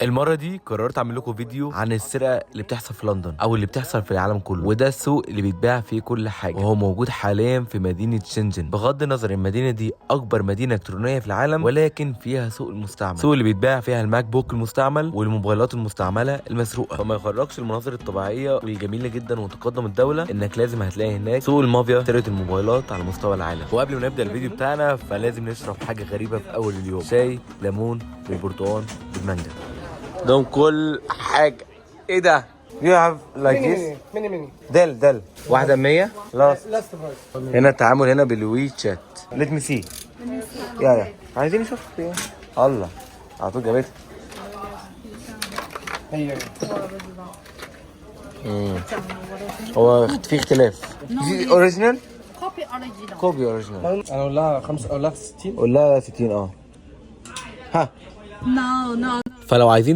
المرة دي قررت اعمل لكم فيديو عن السرقة اللي بتحصل في لندن او اللي بتحصل في العالم كله، وده السوق اللي بيتباع فيه كل حاجة، وهو موجود حاليا في مدينة شنجن. بغض النظر المدينة دي اكبر مدينة الكترونية في العالم، ولكن فيها سوق المستعمل، سوق اللي بيتباع فيها الماك بوك المستعمل والموبايلات المستعملة المسروقة. فما يخرجش المناظر الطبيعية والجميلة جدا وتقدم الدولة انك لازم هتلاقي هناك سوق المافيا سرقة الموبايلات على مستوى العالم. وقبل ما نبدأ الفيديو بتاعنا فلازم نشرب حاجة غريبة في اول اليوم، شاي ليمون بالبرتقال بالمانجا. دوم كل حاجة. ايه ده؟ You have like this؟ ميني دل واحدة 100 لاست. لاست برايس. هنا التعامل هنا بالوي شات. Let me see. يا عايزين نشوف ايه؟ الله على طول جابتها. هي هو في اختلاف. دي اوريجينال؟ Copy original. كوبي اوريجينال. انا اقول لها 5 اقول لها 60. قول لها 60 ها. No. فلو عايزين